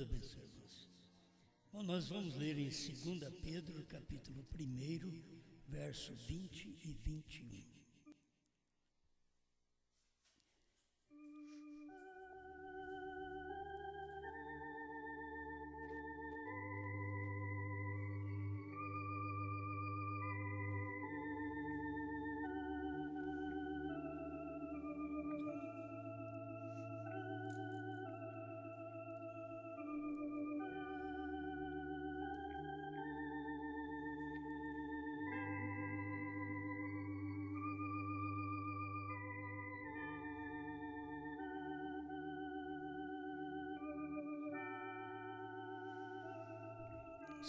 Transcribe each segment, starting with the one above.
abençoe, irmãos. Bom, nós vamos ler em 2 Pedro, capítulo 1, verso 20 e 21.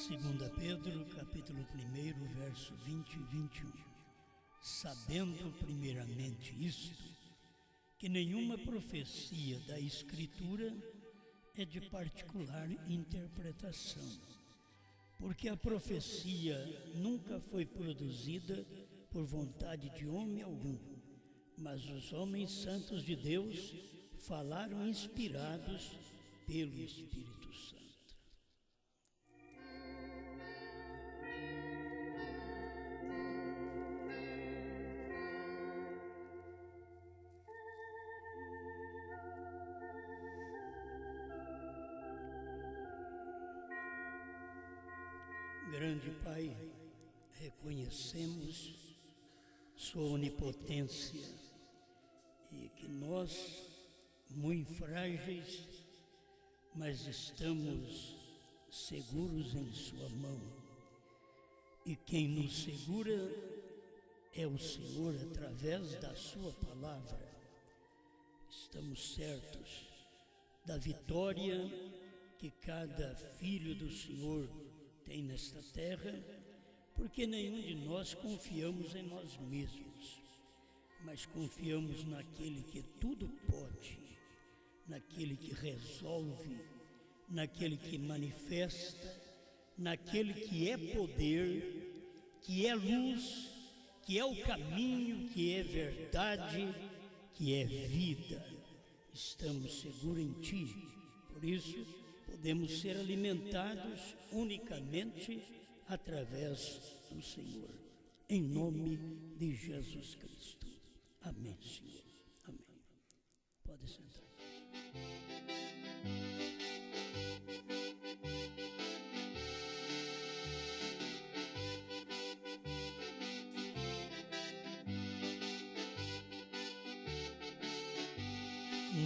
Segunda Pedro, capítulo 1, verso 20 e 21. Sabendo primeiramente isto, que nenhuma profecia da Escritura é de particular interpretação, porque a profecia nunca foi produzida por vontade de homem algum, mas os homens santos de Deus falaram inspirados pelo Espírito Santo. Grande Pai, reconhecemos Sua onipotência e que nós, muito frágeis, mas estamos seguros em Sua mão. E quem nos segura é o Senhor através da Sua palavra. Estamos certos da vitória que cada filho do Senhor tem nesta terra, porque nenhum de nós confiamos em nós mesmos, mas confiamos naquele que tudo pode, naquele que resolve, naquele que manifesta, naquele que é poder, que é luz, que é o caminho, que é verdade, que é vida. Estamos seguros em Ti, por isso podemos ser alimentados unicamente através do Senhor. Em nome de Jesus Cristo. Amém, Senhor. Amém. Pode sentar.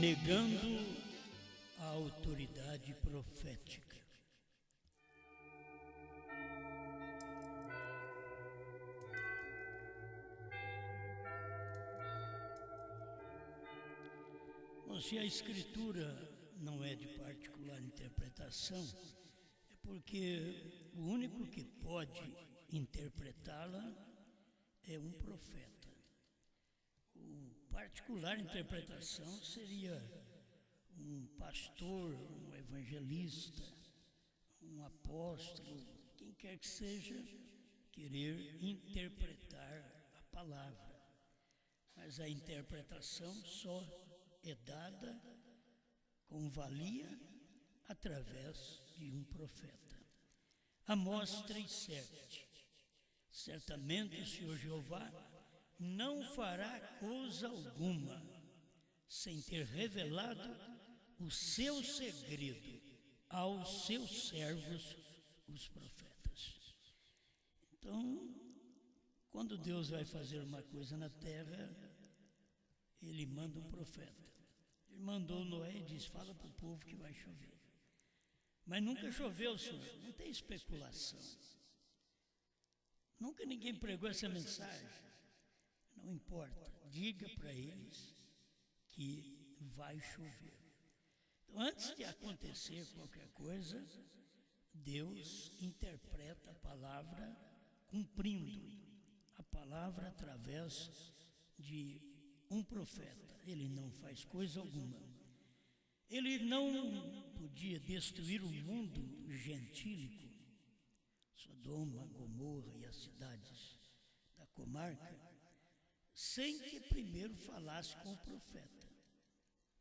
Negando a autoridade profética. Bom, se a Escritura não é de particular interpretação, é porque o único que pode interpretá-la é um profeta. O particular interpretação seria um pastor, um evangelista, um apóstolo, quem quer que seja, querer interpretar a palavra. Mas a interpretação só é dada com valia através de um profeta. Amós 3,7. Certamente o Senhor Jeová não fará coisa alguma sem ter revelado o seu segredo aos seus servos, os profetas. Então, quando Deus vai fazer uma coisa na terra, Ele manda um profeta. Ele mandou Noé e disse: fala para o povo que vai chover. Mas nunca choveu, Senhor, não tem especulação. Nunca ninguém pregou essa mensagem. Não importa, diga para eles que vai chover. Então, antes de acontecer qualquer coisa, Deus interpreta a palavra cumprindo a palavra através de um profeta. Ele não faz coisa alguma. Ele não podia destruir o mundo gentílico, Sodoma, Gomorra e as cidades da comarca, sem que primeiro falasse com o profeta.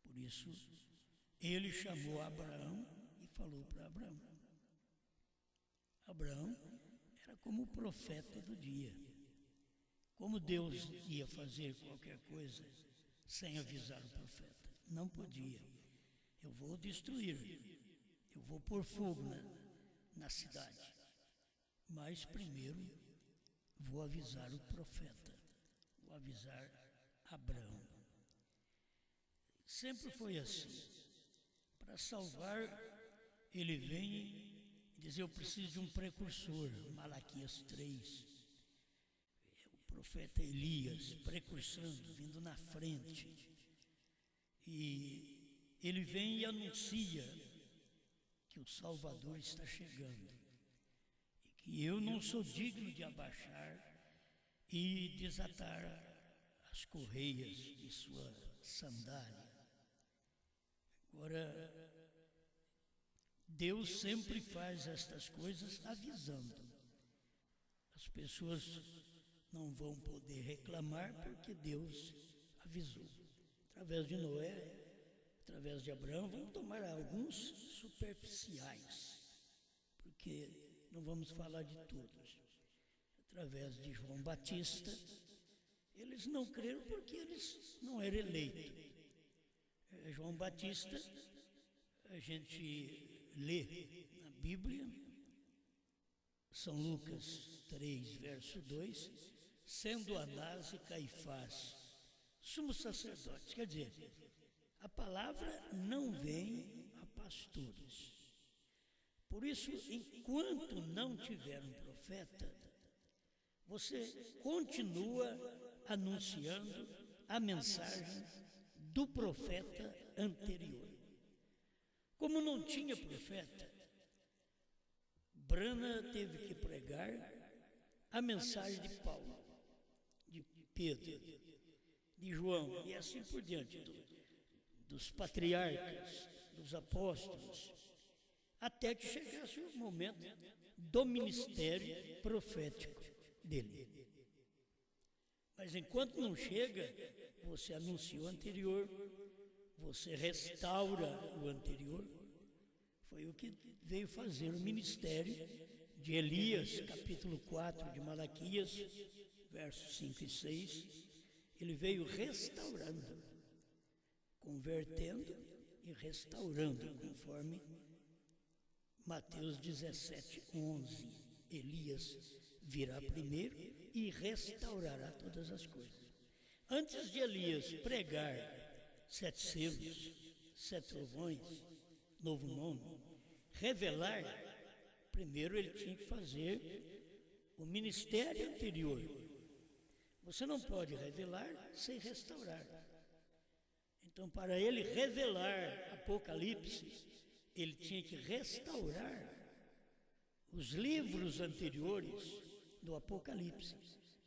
Por isso, ele chamou Abraão e falou para Abraão. Abraão era como o profeta do dia. Como Deus ia fazer qualquer coisa sem avisar o profeta? Não podia. Eu vou destruir, eu vou pôr fogo na cidade. Mas primeiro vou avisar o profeta, vou avisar Abraão. Sempre foi assim. Para salvar, ele vem e diz: eu preciso de um precursor. Malaquias 3. O profeta Elias, precursando, vindo na frente. E ele vem e anuncia que o Salvador está chegando. E que eu não sou digno de abaixar e desatar as correias de sua sandália. Agora, Deus sempre faz estas coisas avisando. As pessoas não vão poder reclamar porque Deus avisou. Através de Noé, através de Abraão, vamos tomar alguns superficiais, porque não vamos falar de todos. Através de João Batista, eles não creram porque eles não eram eleitos. João Batista, a gente lê na Bíblia, São Lucas 3, verso 2, sendo Anás e Caifás sumos sacerdotes. Quer dizer, a palavra não vem a pastores. Por isso, enquanto não tiver um profeta, você continua anunciando a mensagem do profeta anterior. Como não tinha profeta, Brana teve que pregar a mensagem de Paulo, de Pedro, de João, e assim por diante, dos patriarcas, dos apóstolos, até que chegasse o momento do ministério profético dele. Mas enquanto não chega, você anuncia o anterior, você restaura o anterior. Foi o que veio fazer o ministério de Elias, capítulo 4 de Malaquias, versos 5 e 6. Ele veio restaurando, convertendo e restaurando, conforme Mateus 17, 11. Elias virá primeiro e restaurará todas as coisas. Antes de Elias pregar 7 selos, 7 trovões, novo nome, revelar, primeiro ele tinha que fazer o ministério anterior. Você não pode revelar sem restaurar. Então, para ele revelar Apocalipse, ele tinha que restaurar os livros anteriores do Apocalipse,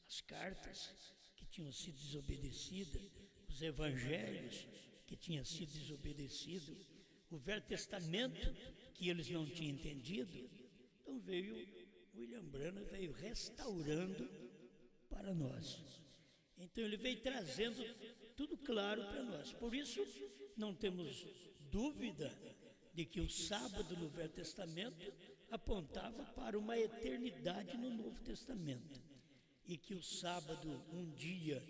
as cartas que tinham sido desobedecidas, os evangelhos que tinham sido desobedecidos, o Velho Testamento que eles não tinham entendido. Então veio William Branham, veio restaurando para nós. Então ele veio trazendo tudo claro para nós. Por isso não temos dúvida de que o sábado no Velho Testamento apontava para uma eternidade no Novo Testamento. E que o sábado, um dia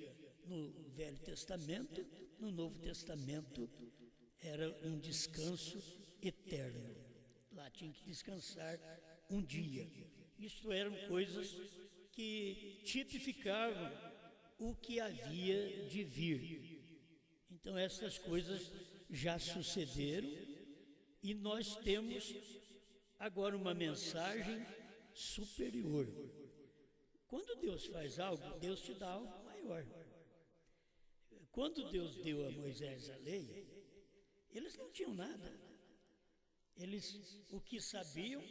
no Velho Testamento, no Novo Testamento, era um descanso eterno. Lá tinha que descansar um dia. Isto eram coisas que tipificavam o que havia de vir. Então essas coisas já sucederam e nós temos agora uma mensagem superior. Quando Deus faz algo, Deus te dá algo maior. Quando Deus deu a Moisés a lei, eles não tinham nada. O que sabiam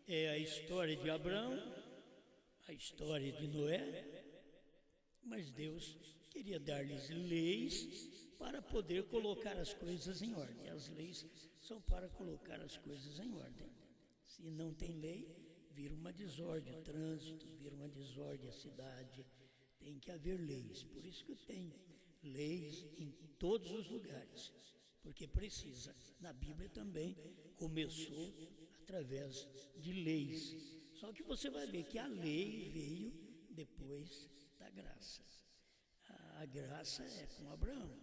é a história de Abraão, a história de Noé, mas Deus queria dar-lhes leis para poder colocar as coisas em ordem. As leis são para colocar as coisas em ordem. Se não tem lei, vira uma desordem o trânsito, vira uma desordem a cidade. Tem que haver leis. Por isso que tem leis em todos os lugares. porque precisa. Na Bíblia também começou através de leis. Só que você vai ver que a lei veio depois da graça. A graça é com Abraão,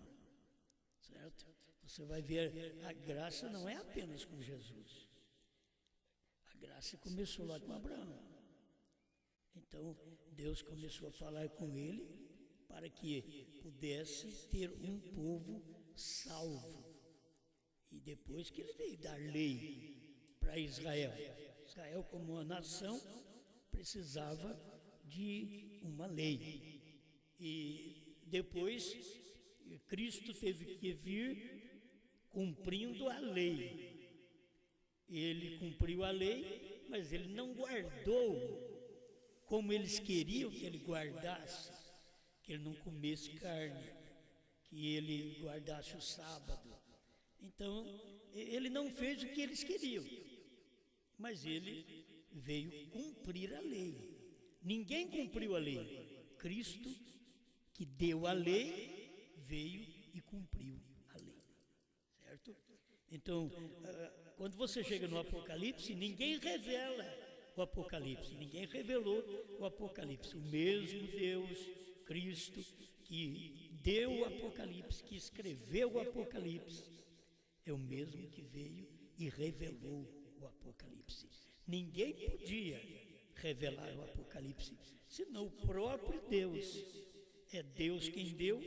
certo? Você vai ver, a graça não é apenas com Jesus. A graça começou lá com Abraão. Então, Deus começou a falar com ele para que pudesse ter um povo salvo. E depois que ele veio dar lei para Israel. Israel, como uma nação, precisava de uma lei. E depois, Cristo teve que vir cumprindo a lei. Ele cumpriu a lei, mas ele não guardou como eles queriam que ele guardasse, que ele não comesse carne, que ele guardasse o sábado. Então, ele não fez o que eles queriam, mas ele veio cumprir a lei. Ninguém cumpriu a lei. Cristo, que deu a lei, veio e cumpriu a lei. Certo? Então, quando você chega no Apocalipse, ninguém revela o Apocalipse, ninguém revelou o Apocalipse. O mesmo Deus, Cristo, que deu o Apocalipse, que escreveu o Apocalipse, é o mesmo que veio e revelou o Apocalipse. Ninguém podia revelar o Apocalipse, senão o próprio Deus. É Deus quem deu,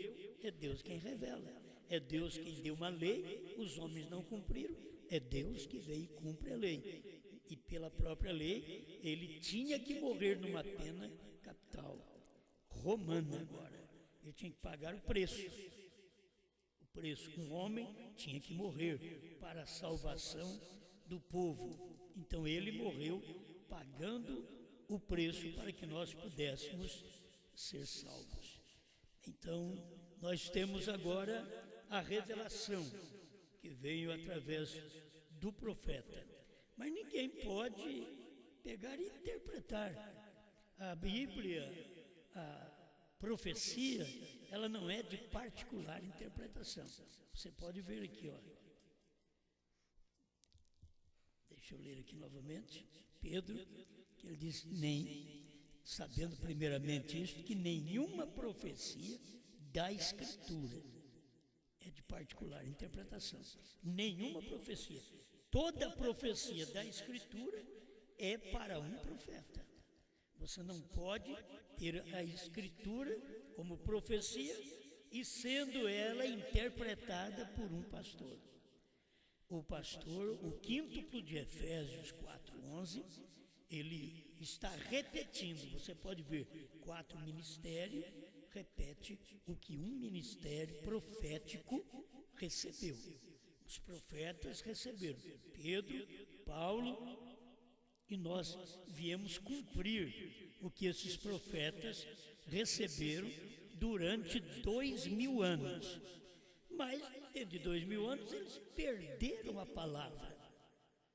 é Deus quem revela. É Deus quem deu uma lei, os homens não cumpriram, é Deus que veio e cumpre a lei. E pela própria lei, ele tinha que morrer numa pena capital, romana agora. Ele tinha que pagar o preço. O preço, um homem tinha que morrer para a salvação do povo. Então ele morreu pagando o preço para que nós pudéssemos ser salvos. Então, nós temos agora a revelação que veio através do profeta. Mas ninguém pode pegar e interpretar. A Bíblia, a profecia, ela não é de particular interpretação. Você pode ver aqui, ó. Deixa eu ler aqui novamente. Pedro, que ele diz, sabendo primeiramente isto, que nenhuma profecia da Escritura é de particular interpretação. Nenhuma profecia. Toda profecia da Escritura é para um profeta. Você não pode ter a Escritura como profecia e sendo ela interpretada por um pastor. O pastor, o quíntuplo de Efésios 4:11, ele está repetindo, você pode ver, 4 ministérios, repete o que um ministério profético recebeu. Os profetas receberam, Pedro, Paulo, e nós viemos cumprir o que esses profetas receberam durante 2000 anos. Mas, dentro de 2000 anos, eles perderam a palavra.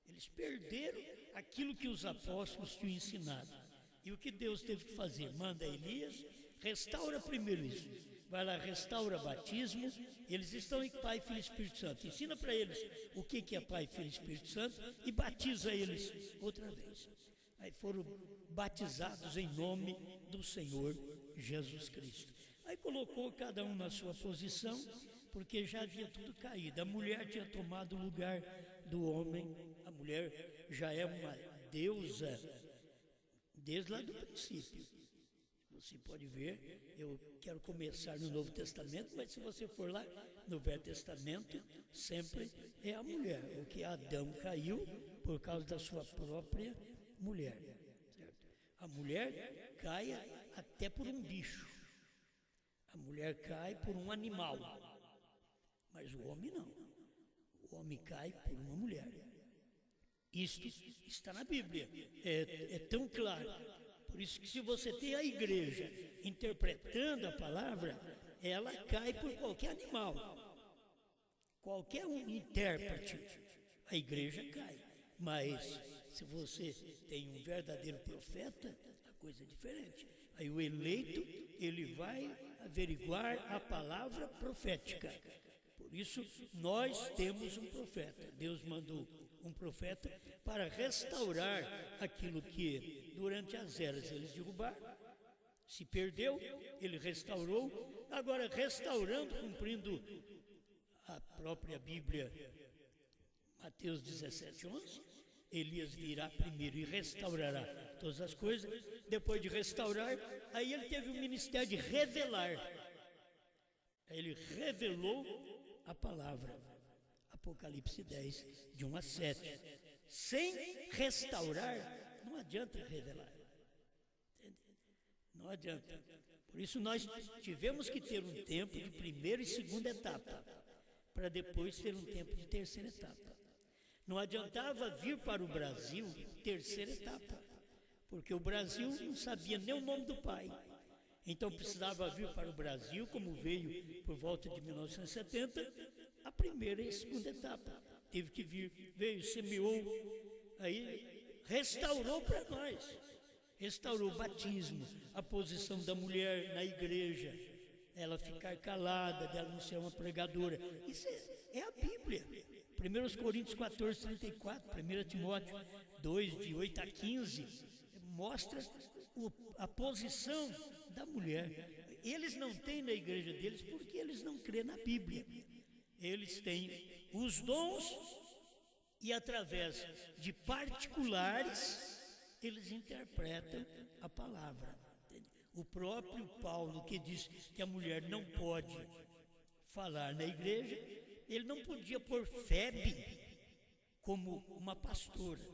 Eles perderam aquilo que os apóstolos tinham ensinado. E o que Deus teve que fazer? Manda Elias, restaura primeiro isso. Vai lá, restaura batismo. Eles estão em Pai, Filho e Espírito Santo. Ensina para eles o que é Pai, Filho e Espírito Santo e batiza eles outra vez. Aí foram batizados em nome do Senhor Jesus Cristo. Aí colocou cada um na sua posição, porque já havia tudo caído. A mulher tinha tomado o lugar do homem. A mulher já é uma deusa desde lá do princípio. Você pode ver, eu quero começar no Novo Testamento, mas se você for lá no Velho Testamento, sempre é a mulher. O que Adão caiu por causa da sua própria mulher. Certo? A mulher cai até por um bicho. A mulher cai por um animal. Mas o homem não. O homem cai por uma mulher. Isto está na Bíblia. É tão claro. Por isso que se você tem a igreja interpretando a palavra, ela cai por qualquer animal. Qualquer um intérprete, a igreja cai. Mas se você tem um verdadeiro profeta, a coisa é diferente. Aí o eleito, ele vai averiguar a palavra profética. Por isso, nós temos um profeta. Deus mandou um profeta para restaurar aquilo que, durante as eras, eles derrubaram. Se perdeu, ele restaurou. Agora, restaurando, cumprindo a própria Bíblia, Mateus 17:11, Elias virá primeiro e restaurará todas as coisas. Depois de restaurar, aí ele teve o ministério de revelar. Ele revelou a palavra. Apocalipse 10, de 1 a 7. Sem restaurar, não adianta revelar. Não adianta. Por isso nós tivemos que ter um tempo de primeira e segunda etapa, para depois ter um tempo de terceira etapa. Não adiantava vir para o Brasil, terceira etapa, porque o Brasil não sabia nem o nome do pai. Então precisava vir para o Brasil, como veio por volta de 1970, a primeira e a segunda etapa. Teve que vir, veio, semeou, aí restaurou para nós. Restaurou o batismo, a posição da mulher na igreja, ela ficar calada, dela não ser uma pregadora. Isso é a Bíblia. 1 Coríntios 14, 34, 1 Timóteo 2, de 8 a 15, mostra a posição da mulher. Eles não têm na igreja deles porque eles não crêem na Bíblia. Eles têm os dons e através de particulares eles interpretam a palavra. O próprio Paulo, que diz que a mulher não pode falar na igreja, ele não podia pôr Febe como uma pastora.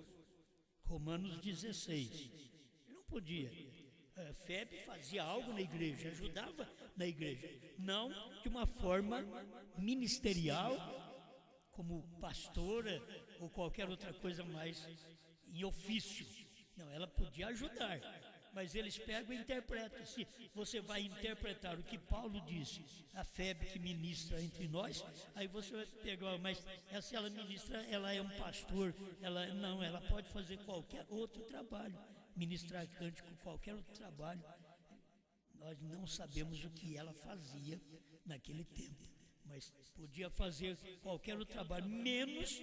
Romanos 16. Ele não podia. Febe fazia algo na igreja, ajudava na igreja. Não de uma forma ministerial, como pastora ou qualquer outra coisa mais em ofício. Não, ela podia ajudar, mas eles pegam e interpretam. Se você vai interpretar o que Paulo disse, a Febe que ministra entre nós, aí você vai pegar, mas se ela ministra, ela é um pastor, ela pode fazer qualquer outro trabalho, ministrar cântico, qualquer outro trabalho. Nós não sabemos o que ela fazia naquele tempo, mas podia fazer qualquer outro trabalho, menos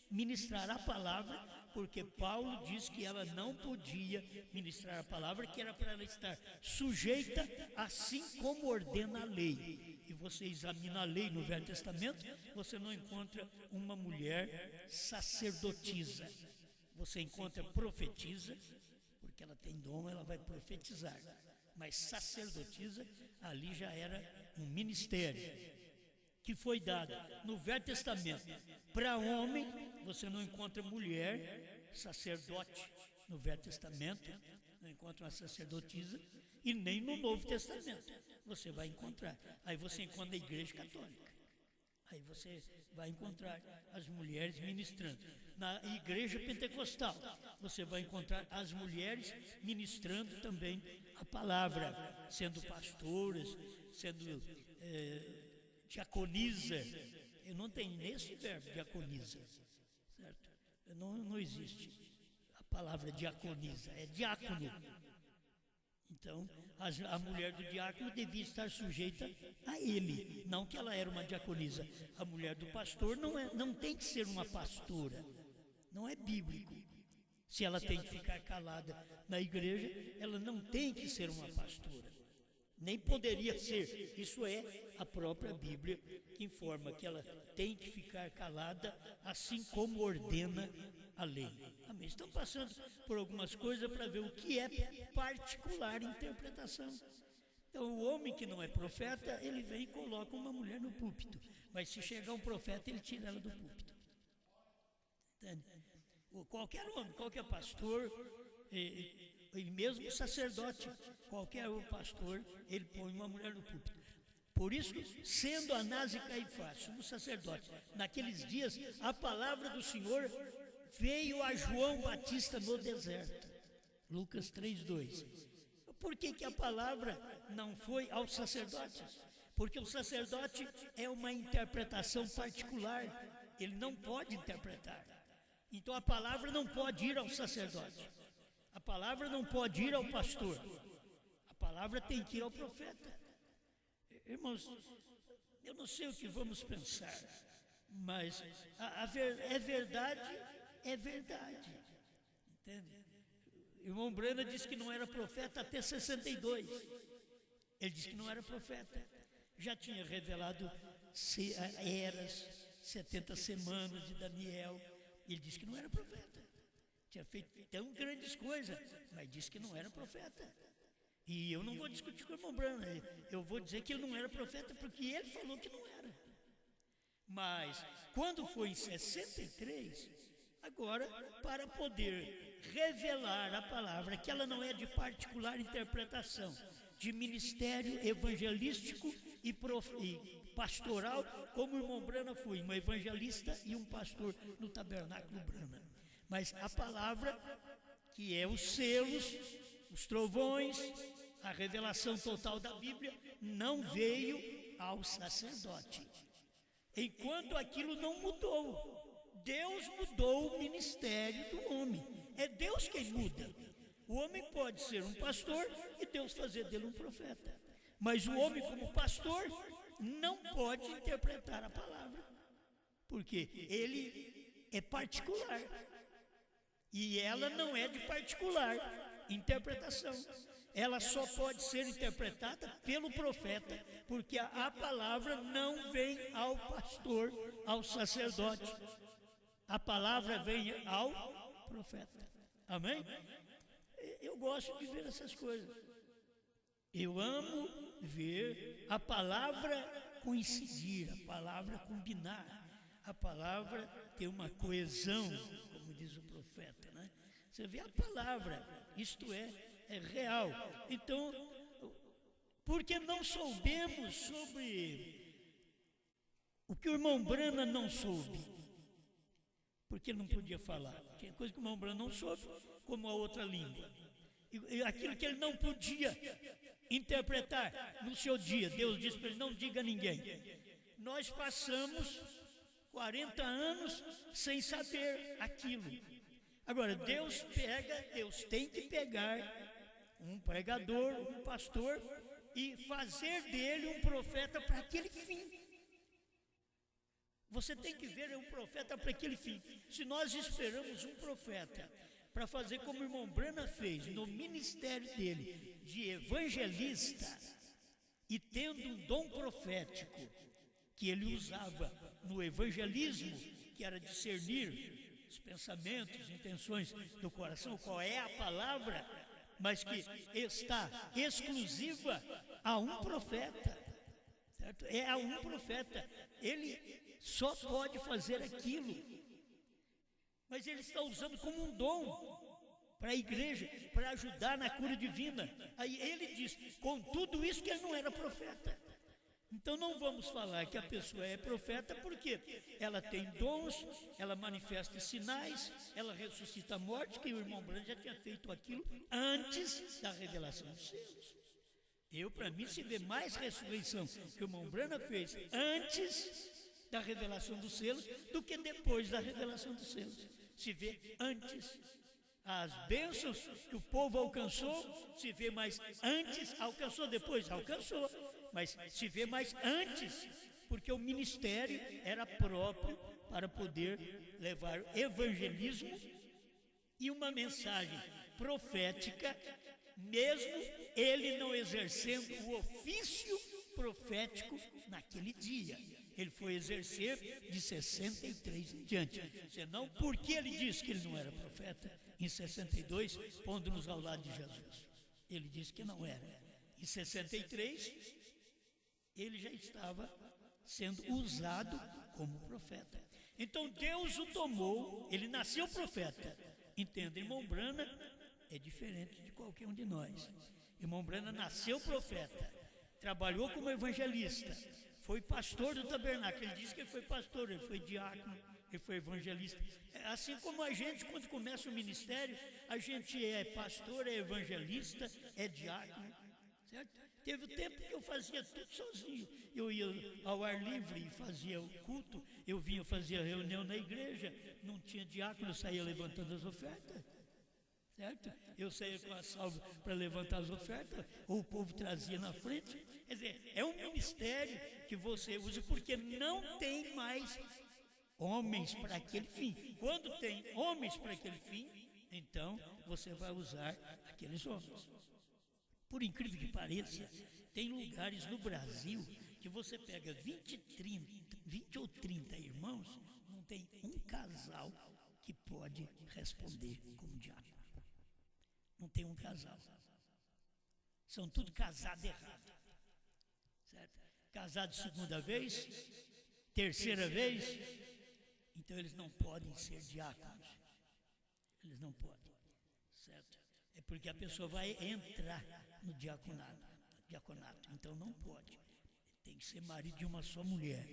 ministrar a palavra, porque Paulo diz que ela não podia ministrar a palavra, que era para ela estar sujeita, assim como ordena a lei. E você examina a lei no Velho Testamento, você não encontra uma mulher sacerdotisa. Você encontra profetisa, porque ela tem dom, ela vai profetizar. Mas sacerdotisa, ali já era um ministério que foi dado no Velho Testamento. Para homem, você não encontra mulher sacerdote no Velho Testamento, não encontra uma sacerdotisa, e nem no Novo Testamento você vai encontrar. Aí você encontra a Igreja Católica. Aí você vai encontrar as mulheres ministrando. Na Igreja Pentecostal, você vai encontrar as mulheres ministrando também a palavra, sendo pastoras, sendo diaconisa. Eu não tenho nesse verbo, diaconisa, certo? Não existe a palavra diaconisa, é diácono. Então, a mulher do diácono devia estar sujeita a ele, não que ela era uma diaconisa. A mulher do pastor não tem que ser uma pastora, não é bíblico. Se ela tem que ficar calada na igreja, ela não tem que ser uma pastora. Nem poderia ser. Isso é a própria Bíblia que informa que ela tem que ficar calada, assim como ordena a lei. Amém. Estamos passando por algumas coisas para ver o que é particular interpretação. Então, o homem que não é profeta, ele vem e coloca uma mulher no púlpito. Mas se chegar um profeta, ele tira ela do púlpito. Entende? Qualquer homem, qualquer pastor, e mesmo sacerdote, qualquer pastor, ele põe uma mulher no púlpito. Por isso, sendo Anás e Caifás, o sacerdote, naqueles dias, a palavra do Senhor veio a João Batista no deserto. Lucas 3:2. Por que a palavra não foi aos sacerdotes? Porque o sacerdote é uma interpretação particular, ele não pode interpretar. Então a palavra não pode ir ao sacerdote. A palavra não pode ir ao pastor. A palavra tem que ir ao profeta. Irmãos, eu não sei o que vamos pensar, mas é verdade, entende? O irmão Brana disse que não era profeta até 62, ele disse que não era profeta, já tinha revelado eras, 70 semanas de Daniel, ele disse que não era profeta, tinha feito tão grandes coisas, mas disse que não era profeta. E eu não vou discutir com o irmão Brana, eu vou dizer que ele não era profeta porque ele falou que não era. Mas quando foi em 63, agora, para poder revelar a palavra, que ela não é de particular interpretação, de ministério evangelístico e pastoral, como o irmão Brana foi, um evangelista e um pastor no tabernáculo Brana. Mas a palavra, que é os selos, os trovões, a revelação total da Bíblia, não veio ao sacerdote. Enquanto aquilo não mudou, Deus mudou o ministério do homem. É Deus quem muda. O homem pode ser um pastor e Deus fazer dele um profeta. Mas o homem, como pastor, não pode interpretar a palavra, porque ele é particular. E ela não é de particular interpretação. Ela só pode ser interpretada pelo profeta, porque a palavra não vem ao pastor, ao sacerdote. A palavra vem ao profeta. Amém? Eu gosto de ver essas coisas. Eu amo ver a palavra coincidir, a palavra combinar, a palavra ter uma coesão, como diz o profeta, né? Você vê a palavra, isto é real. Então, porque não soubemos sobre o que o irmão Brana não soube, porque ele não podia falar. Tinha coisa que o irmão Brana não soube, como a outra língua. E aquilo que ele não podia interpretar no seu dia, Deus disse para ele: não diga a ninguém. Nós passamos 40 anos sem saber aquilo. Agora, Deus tem que pegar um pregador, um pastor, e fazer dele um profeta para aquele fim. Você tem que ver um profeta para aquele fim. Se nós esperamos um profeta para fazer como o irmão Brana fez no ministério dele, de evangelista, e tendo um dom profético que ele usava no evangelismo, que era discernir os pensamentos, intenções do coração, qual é a palavra, mas que está exclusiva a um profeta, certo? É a um profeta, ele só pode fazer aquilo. Mas ele está usando como um dom para a igreja, para ajudar na cura divina. Aí ele diz, com tudo isso, que ele não era profeta. Então não vamos falar que a pessoa é profeta, porque ela tem dons, ela manifesta sinais, ela ressuscita a morte, que o irmão Brana já tinha feito aquilo antes da revelação dos selos. Para mim, se vê mais ressurreição que o irmão Brana fez antes da revelação dos selos do que depois da revelação dos selos. Se vê antes. As bênçãos que o povo alcançou, se vê mais antes, alcançou depois, alcançou, mas se vê mais antes, porque o ministério era próprio para poder levar evangelismo e uma mensagem profética, mesmo ele não exercendo o ofício profético naquele dia. Ele foi exercer de 63 em diante. Senão, por que ele disse que ele não era profeta? Em 62, pondo-nos ao lado de Jesus. Ele disse que não era. Em 63, ele já estava sendo usado como profeta. Então Deus o tomou, ele nasceu profeta. Entenda, irmão Brana é diferente de qualquer um de nós. Irmão Brana nasceu profeta, trabalhou como evangelista, foi pastor do tabernáculo. Ele disse que ele foi pastor, ele foi diácono, ele foi evangelista. Assim como a gente, quando começa o ministério, a gente é pastor, é evangelista, é diácono, certo? Teve o tempo que eu fazia tudo sozinho. Eu ia ao ar livre e fazia o culto, eu vinha fazer a reunião na igreja, não tinha diácono, eu saía levantando as ofertas. certo? Eu saía com a salva para levantar as ofertas, ou o povo trazia na frente. Quer dizer, é um ministério que você usa porque não tem mais homens para aquele fim. Quando tem homens para aquele fim, então você vai usar aqueles homens. Por incrível que pareça, tem lugares no Brasil que você pega 20 ou 30 irmãos, não tem um casal que pode responder como diácono. Não tem um casal. São tudo casados errado. Certo? Casado segunda vez, terceira vez, então eles não podem ser diáconos. Eles não podem. Certo? É porque a pessoa vai entrar no diaconato. Então não pode. Tem que ser marido de uma só mulher.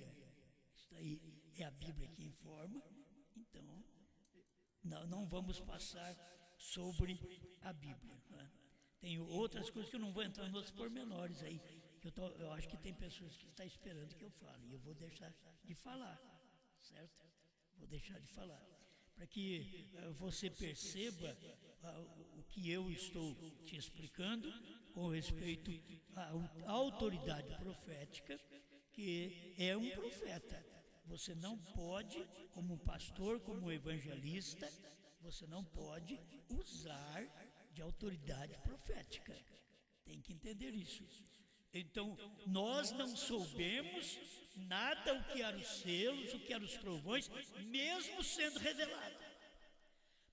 Isso aí é a Bíblia que informa. Então, não vamos passar sobre a Bíblia. Né? Tem outras coisas que eu não vou entrar nos pormenores aí. Eu acho que tem pessoas que estão esperando que eu fale. E eu vou deixar de falar. Certo? Vou deixar de falar. Para que você perceba o que eu estou te explicando com respeito à autoridade profética, que é um profeta. Você não pode, como pastor, como evangelista, você não pode usar de autoridade profética. Tem que entender isso. Então, nós não soubemos nada o que eram os selos, o que eram os trovões, mesmo sendo revelado.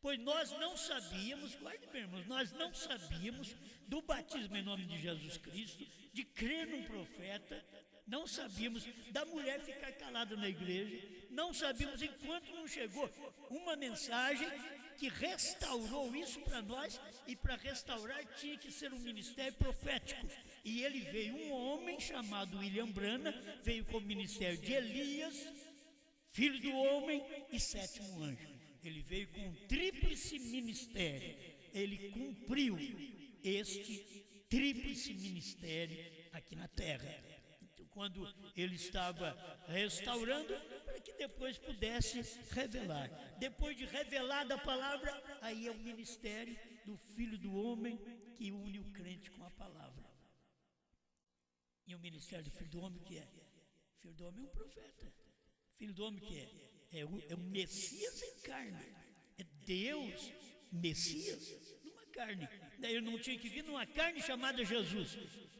Pois nós não sabíamos, guarde bem, irmãos, nós não sabíamos do batismo em nome de Jesus Cristo, de crer num profeta, não sabíamos da mulher ficar calada na igreja, não sabíamos enquanto não chegou uma mensagem que restaurou isso para nós, e para restaurar tinha que ser um ministério profético. E ele veio, um homem chamado William Branham, veio com o ministério de Elias, filho do homem e sétimo anjo. Ele veio com um tríplice ministério. Ele cumpriu este tríplice ministério aqui na terra. Então, quando ele estava restaurando, para que depois pudesse revelar. Depois de revelada a palavra, aí é o ministério do Filho do Homem que une o crente com a palavra. E o ministério do Filho do Homem que é? O Filho do Homem é um profeta. O Filho do Homem que é? É o Messias em carne. É Deus, Messias, numa carne. Daí ele não tinha que vir numa carne chamada Jesus.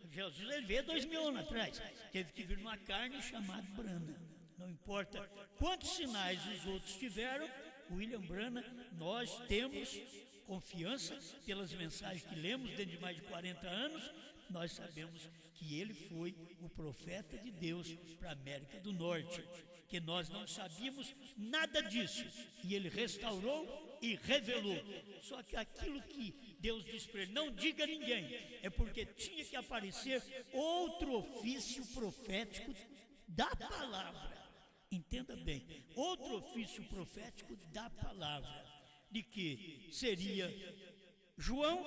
Jesus ele veio 2000 anos atrás. Teve que vir numa carne chamada Branham. Não importa quantos sinais os outros tiveram, William Branham, nós temos confiança pelas mensagens que lemos dentro de mais de 40 anos, nós sabemos que ele foi o profeta de Deus para a América do Norte, que nós não sabíamos nada disso, e ele restaurou e revelou. Só que aquilo que Deus disse para ele, não diga a ninguém, é porque tinha que aparecer outro ofício profético da palavra. Entenda bem, outro ofício profético da palavra, de que seria João,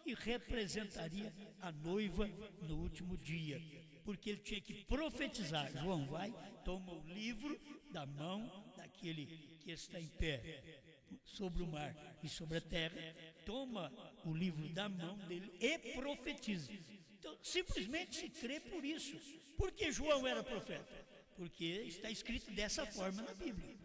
que representaria a noiva no último dia, porque ele tinha que profetizar. João vai, toma o livro da mão daquele que está em pé sobre o mar e sobre a terra, toma o livro da mão dele e profetiza. Então, simplesmente se crê por isso. Por que João era profeta? Porque está escrito dessa forma na Bíblia.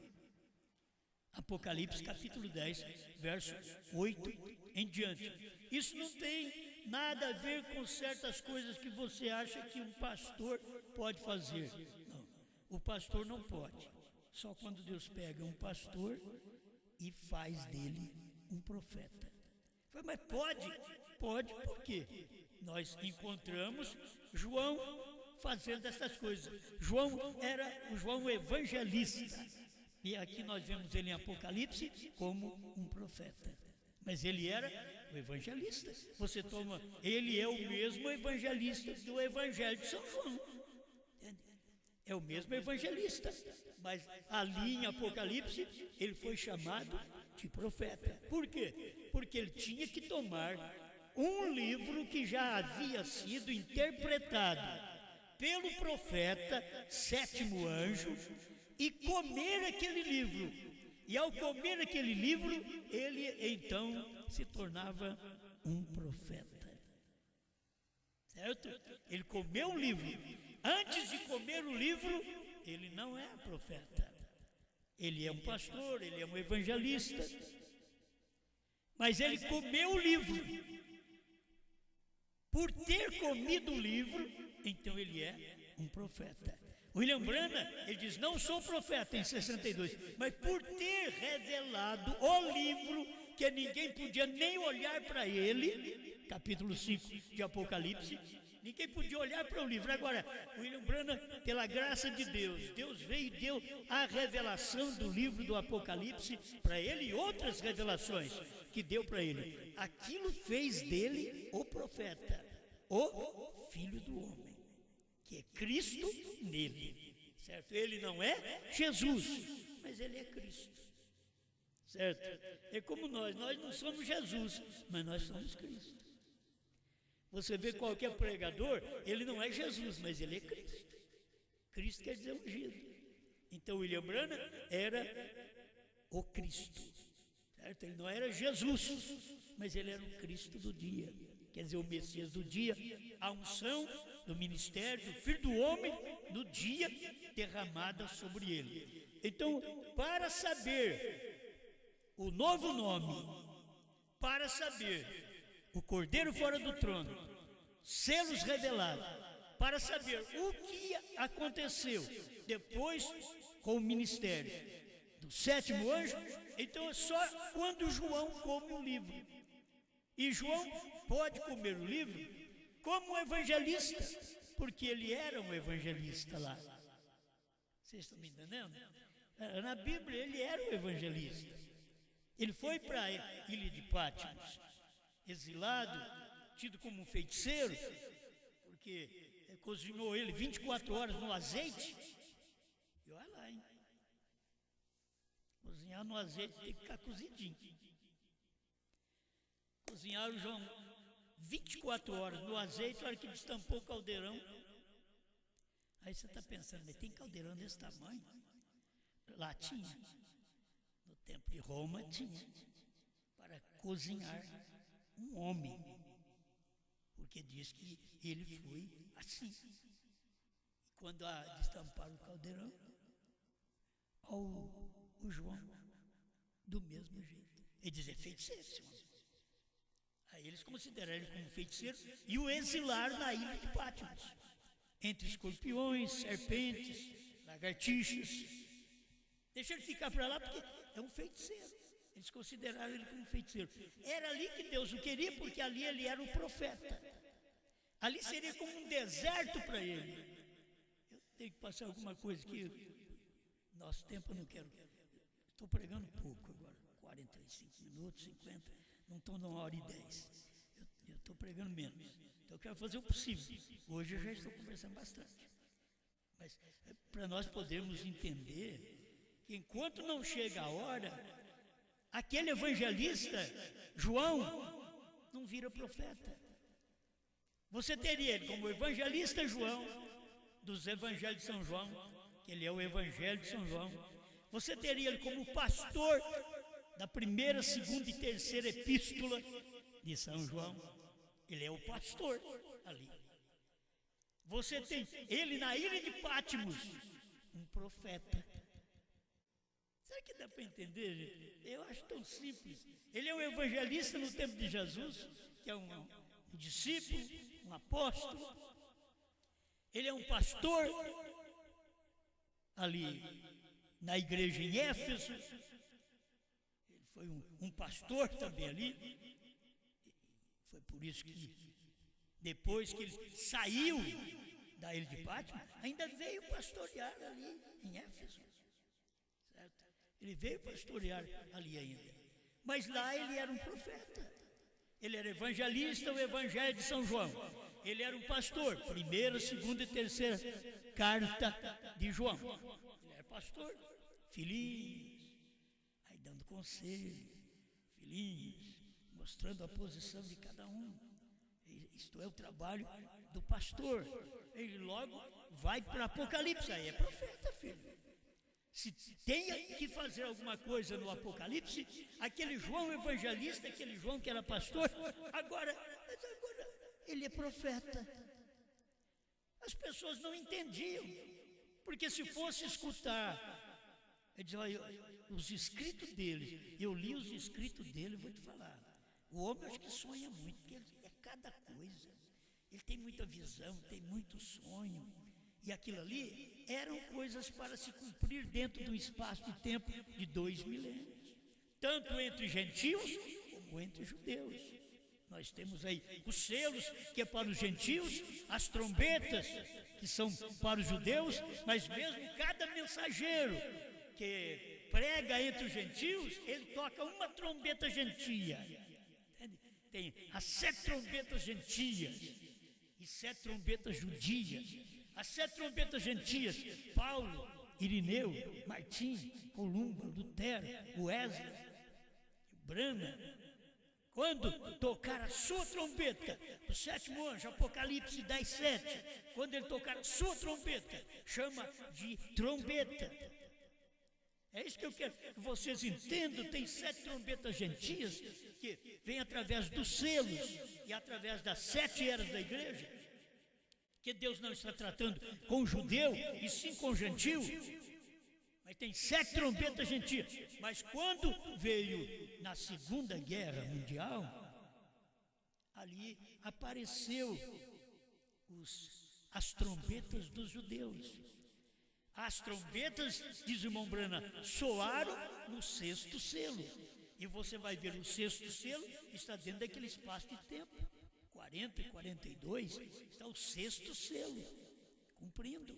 Apocalipse capítulo 10, verso 8 em diante. Isso não tem nada a ver com certas coisas que você acha que um pastor pode fazer. Não, o pastor não pode. Só quando Deus pega um pastor e faz dele um profeta. Mas pode? Pode, por quê? Nós encontramos João fazendo essas coisas. João era o João evangelista. E aqui nós vemos ele em Apocalipse como um profeta. Mas ele era o evangelista. Você toma, ele é o mesmo evangelista do Evangelho de São João. É o mesmo evangelista. Mas ali em Apocalipse, ele foi chamado de profeta. Por quê? Porque ele tinha que tomar um livro que já havia sido interpretado pelo profeta, sétimo anjo, e comer aquele livro. E ao comer aquele livro, ele então se tornava um profeta. Certo? Ele comeu o livro. Antes de comer o livro, ele não é profeta. Ele é um pastor, ele é um evangelista. Mas ele comeu o livro. Por ter comido o livro, então ele é um profeta. William Branham, ele diz, não sou profeta em 62, mas por ter revelado o livro, que ninguém podia nem olhar para ele, capítulo 5 de Apocalipse, ninguém podia olhar para o livro. Agora, William Branham, pela graça de Deus, Deus veio e deu a revelação do livro do Apocalipse para ele e outras revelações que deu para ele. Aquilo fez dele o profeta, o Filho do Homem, que é Cristo nele, certo? Ele não é Jesus, mas ele é Cristo, certo? É como nós não somos Jesus, mas nós somos Cristo. Você vê qualquer pregador, ele não é Jesus, mas ele é Cristo. Cristo quer dizer ungido. Então William Branham era o Cristo, certo? Ele não era Jesus, mas ele era o Cristo do dia, quer dizer, o Messias do dia, a unção do ministério do Filho do Homem no dia derramada sobre ele. Então, para saber o novo nome, para saber o Cordeiro fora do trono, selos revelados, para saber o que aconteceu depois com o ministério do sétimo anjo, então é só quando João come o livro. E João pode comer o livro como um evangelista, porque ele era um evangelista lá. Vocês estão me entendendo? Na Bíblia ele era um evangelista. Ele foi para a ilha de Patmos, exilado, tido como um feiticeiro, porque cozinhou ele 24 horas no azeite. E olha lá, hein? Cozinhar no azeite tem que ficar cozidinho. Cozinharam o João 24 horas no azeite, a hora que destampou o caldeirão. Aí você está pensando, mas tem caldeirão desse tamanho? Lá tinha. No tempo de Roma tinha. Para cozinhar um homem. Porque diz que ele foi assim. E quando destamparam o caldeirão, o João, do mesmo jeito. Ele diz, é feiticeiro esse homem. Aí eles consideraram ele como feiticeiro e o exilaram na ilha de Patmos, entre escorpiões, serpentes, lagartixas. Deixa ele ficar para lá porque é um feiticeiro. Eles consideraram ele como feiticeiro. Era ali que Deus o queria, porque ali ele era o profeta. Ali seria como um deserto para ele. Eu tenho que passar alguma coisa aqui. Nosso tempo eu não quero. Estou pregando pouco agora, 45 minutos, 50. Não estou numa hora e 10. Eu estou pregando menos. Então eu quero fazer o possível. Hoje eu já estou conversando bastante. Mas para nós podermos entender que enquanto não chega a hora, aquele evangelista, João, não vira profeta. Você teria ele como evangelista João, dos evangelhos de São João, que ele é o evangelho de São João. Você teria ele como pastor da primeira, segunda e terceira epístola de São João. Ele é o pastor ali. Você tem ele na ilha de Patmos, um profeta. Será que dá para entender, gente? Eu acho tão simples. Ele é um evangelista no tempo de Jesus, que é um discípulo, um apóstolo. Ele é um pastor ali na igreja em Éfeso. Foi um pastor também ali. Foi por isso que depois que ele saiu da ilha de Patmos, ainda veio pastorear ali em Éfeso, certo? Ele veio pastorear ali ainda, mas lá ele era um profeta. Ele era evangelista, o evangelho de São João. Ele era um pastor, primeira, segunda e terceira carta de João. Ele era pastor, filhinhos, aí dando conselho, filhinhos, mostrando a posição de cada um. Isto é o trabalho do pastor. Ele logo vai para Apocalipse, aí é profeta, filho. Se tem que fazer alguma coisa no Apocalipse, aquele João evangelista, aquele João que era pastor, agora ele é profeta. As pessoas não entendiam, porque se fosse escutar, ele dizia, olha, os escritos dele, eu li os escritos dele, vou te falar, o homem acho que sonha muito, porque ele é cada coisa, ele tem muita visão, tem muito sonho, e aquilo ali eram coisas para se cumprir dentro de um espaço de tempo de 2 milênios, tanto entre gentios como entre judeus. Nós temos aí os selos, que é para os gentios, as trombetas, que são para os judeus, mas mesmo cada mensageiro que prega entre os gentios, ele toca uma trombeta gentia. Tem as 7 trombetas gentias e 7 trombetas judias. As 7 trombetas gentias, Paulo, Irineu, Martim, Columba, Lutero, Wesley, Brana. Quando tocar a sua trombeta, o 7º anjo, Apocalipse 10:7, quando ele tocar a sua trombeta, chama de trombeta. É isso que eu quero que vocês entendam. Tem 7 trombetas gentias que vêm através dos selos e através das 7 eras da igreja, que Deus não está tratando com o judeu e sim com o gentio. Mas tem 7 trombetas gentias. Mas quando veio na Segunda Guerra Mundial, ali apareceu as trombetas dos judeus. As trombetas, diz o irmão Brana, soaram no 6º selo. E você vai ver o 6º selo está dentro daquele espaço de tempo. 40 e 42, está o 6º selo, cumprindo.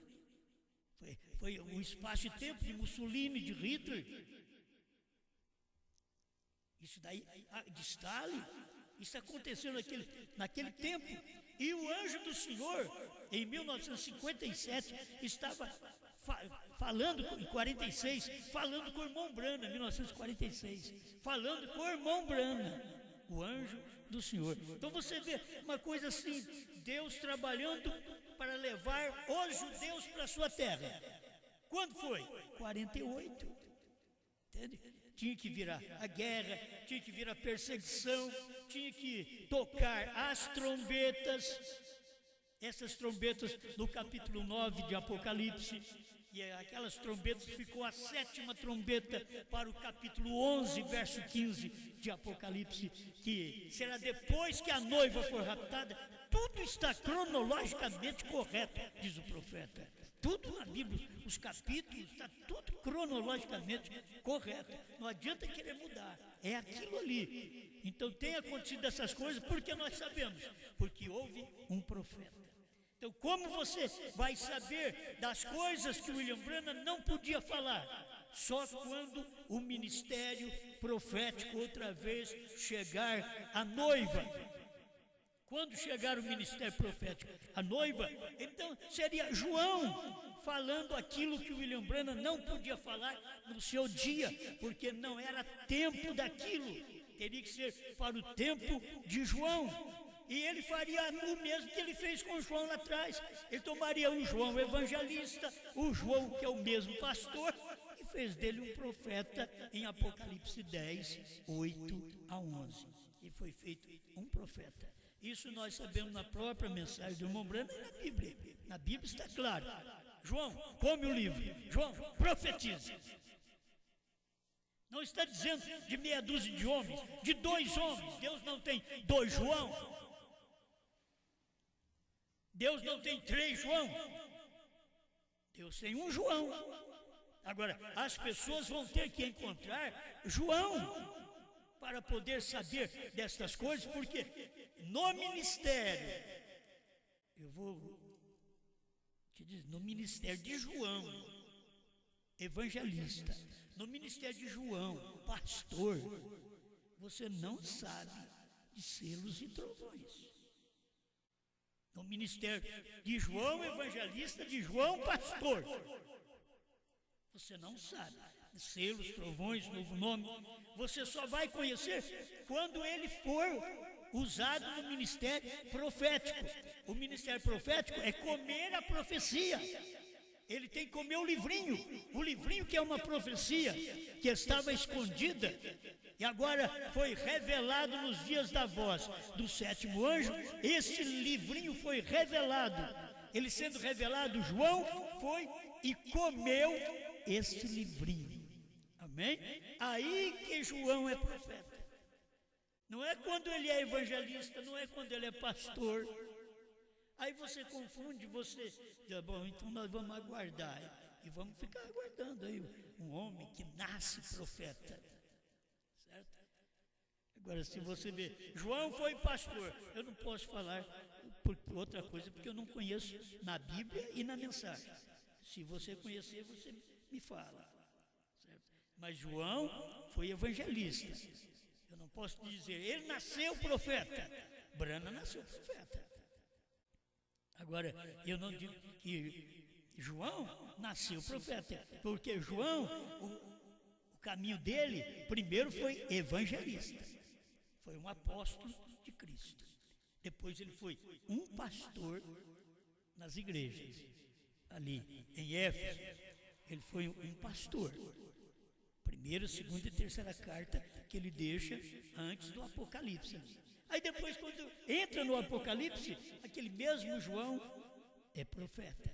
Foi o espaço de tempo de Mussolini, de Hitler. Isso daí, de Stalin, isso aconteceu naquele tempo. E o anjo do Senhor, em 1957, estava falando, em 46, falando com o irmão Brana, 1946, falando com o irmão Brana, o anjo do Senhor. Então você vê uma coisa assim, Deus trabalhando para levar os judeus para a sua terra. Quando foi? 48. Entende? Tinha que virar a guerra, tinha que vir a perseguição, tinha que tocar as trombetas, essas trombetas no capítulo 9 de Apocalipse, e aquelas trombetas ficou a 7ª trombeta para o capítulo 11, verso 15 de Apocalipse, que será depois que a noiva for raptada. Tudo está cronologicamente correto, diz o profeta. Tudo na Bíblia, os capítulos, está tudo cronologicamente correto. Não adianta querer mudar, é aquilo ali. Então tem acontecido essas coisas porque nós sabemos, porque houve um profeta. Então como você vai saber das coisas que William Branham não podia falar? Só quando o ministério profético outra vez chegar a noiva. Quando chegar o ministério profético, a noiva, então seria João falando aquilo que William Branham não podia falar no seu dia, porque não era tempo daquilo, teria que ser para o tempo de João. E ele faria o mesmo que ele fez com João lá atrás. Ele tomaria o João evangelista, o João que é o mesmo pastor, e fez dele um profeta em Apocalipse 10, 8 a 11. E foi feito um profeta. Isso nós sabemos na própria mensagem do irmão Branham e na Bíblia. Na Bíblia está claro. João, come o livro. João, profetiza. Não está dizendo de meia dúzia de homens, de 2 homens. Deus não tem 2 João. Deus não tem 3 João. Deus tem um João. Agora, as pessoas vão ter que encontrar João para poder saber destas coisas, porque no ministério, eu vou te dizer, no ministério de João, evangelista, no ministério de João, pastor, você não sabe de selos e trovões. No ministério de João, evangelista, de João, pastor, você não sabe. Selos, trovões, novo nome, você só vai conhecer quando ele for usado no ministério profético. O ministério profético é comer a profecia. ele tem que comer o livrinho que é uma profecia, que estava escondida, e agora foi revelado nos dias da voz do sétimo anjo. Este livrinho foi revelado. Ele sendo revelado, João foi e comeu este livrinho. Amém? Aí que João é profeta. Não é quando ele é evangelista, não é quando ele é pastor. Aí você confunde, você diz, bom, então nós vamos aguardar. E vamos ficar aguardando aí um homem que nasce profeta. Certo? Agora, se você vê, João foi pastor, eu não posso falar por outra coisa, porque eu não conheço na Bíblia e na mensagem. Se você conhecer, você me fala. Certo? Mas João foi evangelista. Eu não posso dizer, ele nasceu profeta. Brana nasceu profeta. Agora, eu não digo que João nasceu profeta, porque João, o caminho dele, primeiro foi evangelista. Foi um apóstolo de Cristo. Depois ele foi um pastor nas igrejas. Ali em Éfeso, ele foi um pastor. Primeira, segunda e terceira carta que ele deixa antes do Apocalipse. Aí depois, quando entra no Apocalipse, aquele mesmo João é profeta.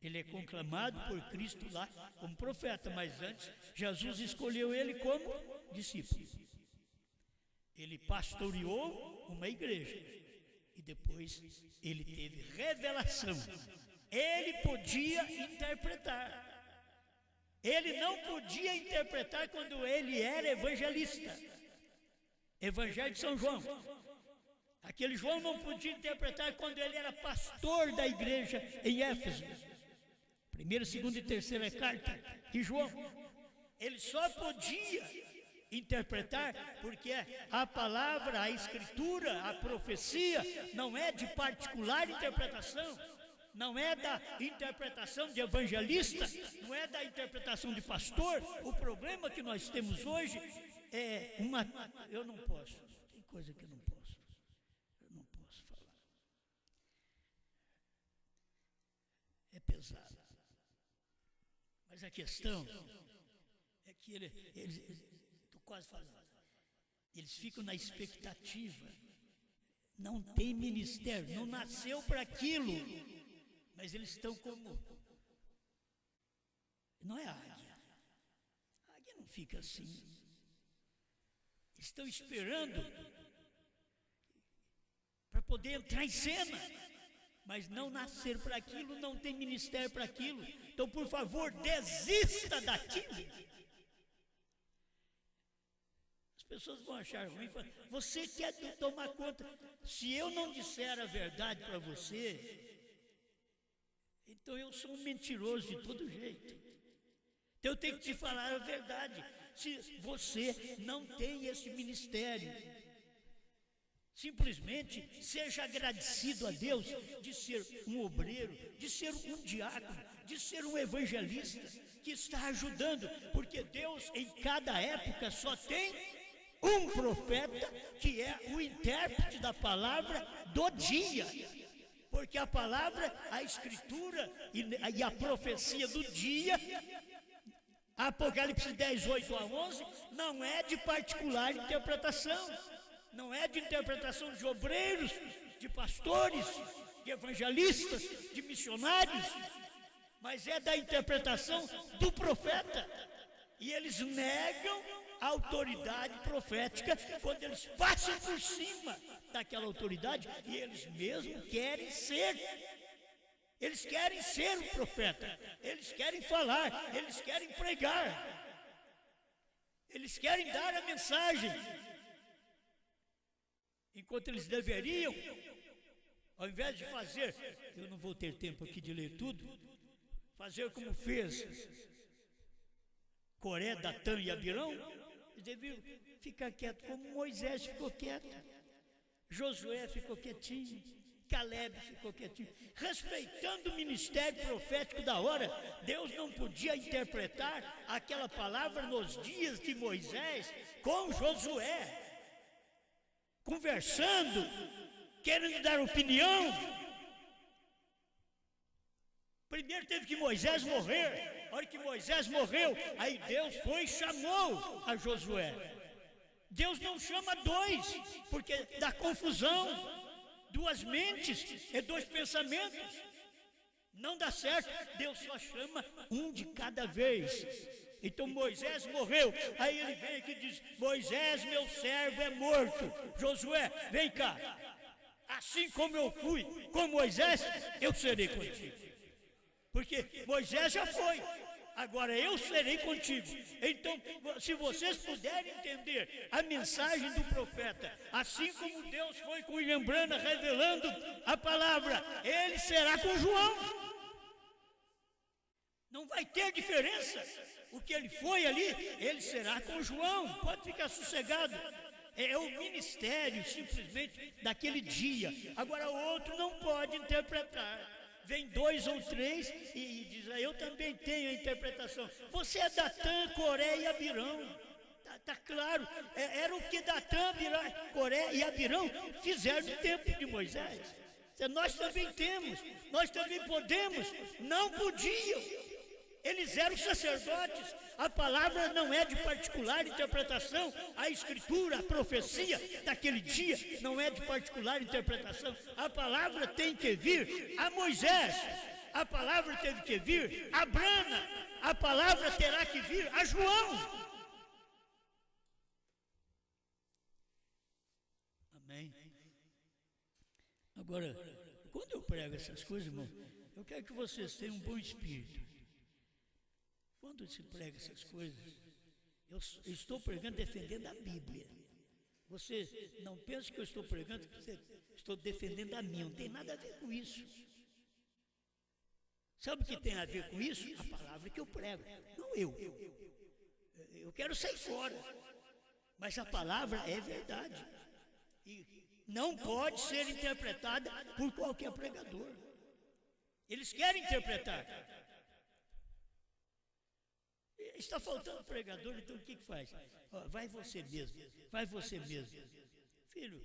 Ele é conclamado por Cristo lá como profeta, mas antes Jesus escolheu ele como discípulo. Ele pastoreou uma igreja e depois ele teve revelação. Ele podia interpretar. Ele não podia interpretar quando ele era evangelista. Evangelho de São João. Aquele João não podia interpretar quando ele era pastor da igreja em Éfeso. Primeira, segunda e terceira carta de João. Ele só podia interpretar porque a palavra, a escritura, a profecia não é de particular interpretação. Não é da interpretação de evangelista, não é da interpretação de pastor. O problema que nós temos hoje é uma... Eu não posso, tem coisa que eu não posso falar. É pesado. Mas a questão é que estou quase falando, eles ficam na expectativa. Não tem ministério, não nasceu para aquilo. Mas eles estão como... Não é águia. A águia não fica assim. Estão esperando para poder entrar em cena. Mas não nascer para aquilo, não tem ministério para aquilo. Então, por favor, desista daquilo. As pessoas vão achar ruim. Você quer tomar conta. Se eu não disser a verdade para você... Então eu sou um mentiroso de todo jeito. Então eu tenho que te falar a verdade. Se você não tem esse ministério, simplesmente seja agradecido a Deus de ser um obreiro, de ser um diácono, de ser um evangelista que está ajudando, porque Deus em cada época só tem um profeta que é o intérprete da palavra do dia. Porque a palavra, a escritura e a profecia do dia, Apocalipse 10, 8 a 11, não é de particular interpretação. Não é de interpretação de obreiros, de pastores, de evangelistas, de missionários. Mas é da interpretação do profeta. E eles negam a autoridade profética quando eles passam por cima daquela autoridade e eles mesmos querem ser. Eles querem ser o profeta, eles querem falar, eles querem pregar, eles querem dar a mensagem. Enquanto eles deveriam, ao invés de fazer, eu não vou ter tempo aqui de ler tudo, fazer como fez Coré, Datã e Abirão, eles deviam ficar quietos, como Moisés ficou quieto, Josué ficou quietinho, Caleb ficou quietinho, respeitando o ministério profético da hora. Deus não podia interpretar aquela palavra nos dias de Moisés com Josué, conversando, querendo dar opinião. Primeiro teve que Moisés morrer. A hora que Moisés morreu, aí Deus foi e chamou a Josué. Deus não chama dois, porque dá confusão. Duas mentes, dois pensamentos. Não dá certo. Deus só chama um de cada vez. Então Moisés morreu. Aí ele vem aqui e diz: Moisés, meu servo, é morto. Josué, vem cá. Assim como eu fui com Moisés, eu serei contigo. Porque Moisés já foi, agora eu serei contigo. Então, se vocês puderem entender a mensagem do profeta, assim como Deus foi com William Branham revelando a palavra, ele será com João. Não vai ter diferença. O que ele foi ali, ele será com João. Pode ficar sossegado. É o ministério simplesmente daquele dia. Agora o outro não pode interpretar. Vem dois ou três e diz: eu também tenho a interpretação. Você é Datã, Coré e Abirão. Tá claro. Era o que Datã, Coré e Abirão fizeram no tempo de Moisés. Nós também temos, nós também podemos. Não podiam. Eles eram sacerdotes. A palavra não é de particular interpretação. A escritura, a profecia daquele dia não é de particular interpretação. A palavra tem que vir a Moisés. A palavra teve que vir a Brana. A palavra terá que vir a João. Amém. Agora, quando eu prego essas coisas, irmão, eu quero que vocês tenham um bom espírito. Quando se prega essas coisas, eu estou pregando defendendo a Bíblia. Você não pensa que eu estou pregando, que estou defendendo a mim. Não tem nada a ver com isso. Sabe o que tem a ver com isso? A palavra que eu prego, não eu. Eu quero sair fora. Mas a palavra é verdade. E não pode ser interpretada por qualquer pregador. Eles querem interpretar. Está faltando pregador, então o que faz? Vai você mesmo, vai você mesmo. Filho,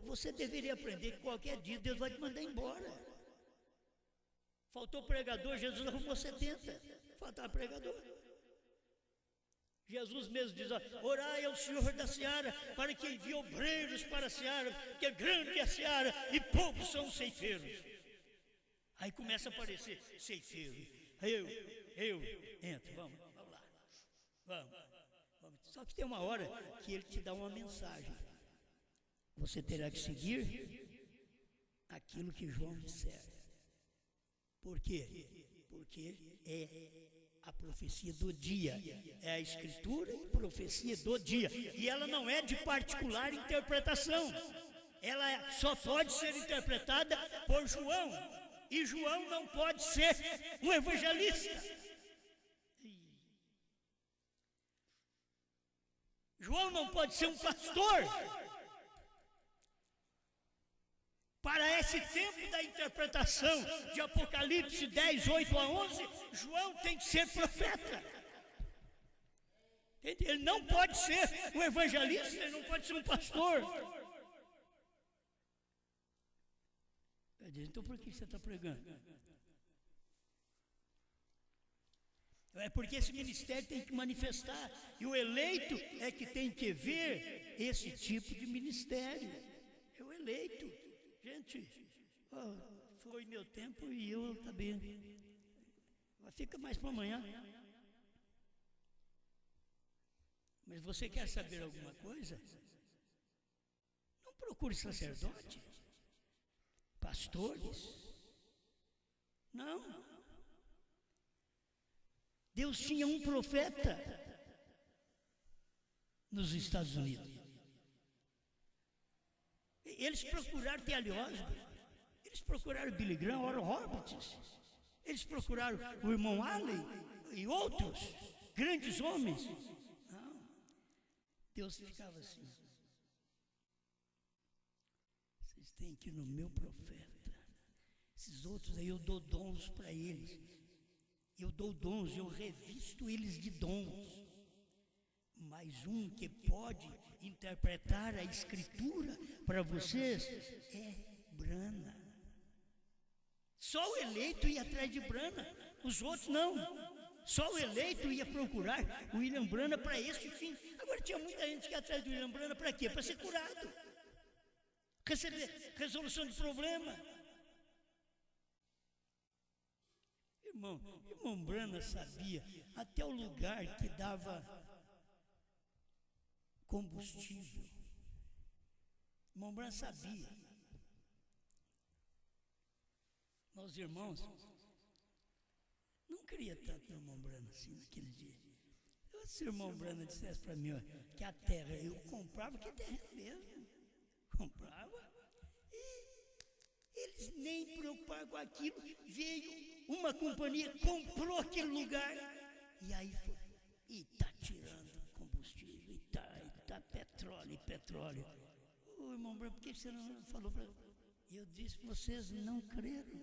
você deveria aprender que qualquer dia Deus vai te mandar embora. Faltou pregador, Jesus arrumou 70. Faltava pregador. Jesus mesmo diz: orai ao Senhor da seara, para que envie obreiros para a seara, que é grande a seara e poucos são os ceifeiros. Aí começa a aparecer ceifeiro. Entra, vamos lá. Vamos. Só que tem uma hora que ele te dá uma mensagem. Você terá que seguir aquilo que João disser. Por quê? Porque é a profecia do dia. É a escritura e profecia do dia. E ela não é de particular interpretação. Ela só pode ser interpretada por João. E João não pode ser um evangelista. João não pode ser um pastor. Para esse tempo da interpretação de Apocalipse 10, 8 a 11, João tem que ser profeta. Ele não pode ser um evangelista, ele não pode ser um pastor. Então por que você está pregando? É porque esse ministério tem que manifestar. E o eleito é que tem que ver esse tipo de ministério. É o eleito. Gente, foi meu tempo e eu acabei. Fica mais para amanhã. Mas você quer saber alguma coisa? Não procure sacerdote, pastores. Não. Deus tinha um profeta nos Estados Unidos. Eles procuraram T.L. Osborne, eles procuraram Billy Graham, Oral Roberts, eles procuraram o irmão Allen e outros grandes homens. Não. Deus ficava assim: vocês têm que ir no meu profeta. Esses outros aí eu dou dons para eles. Eu dou dons, eu revisto eles de dons. Mas um que pode interpretar a escritura para vocês é Brana. Só o eleito ia atrás de Brana, os outros não. Só o eleito ia procurar o William Brana para esse fim. Agora tinha muita gente que ia atrás do William Brana para quê? Para ser curado, receber resolução de problema. Irmão Brana sabia até o lugar que dava combustível. Irmão Brana sabia. Meus irmãos, não queria tanto no irmão Brana assim naquele dia. Se o irmão Brana dissesse para mim, ó, que a terra, eu comprava, que terra mesmo, comprava, e eles nem preocuparam com aquilo. Veio uma companhia, comprou aquele lugar, e aí foi, e está tirando combustível, e tá petróleo. Ô irmão Brana, por que você não falou para mim? Eu disse, vocês não creram.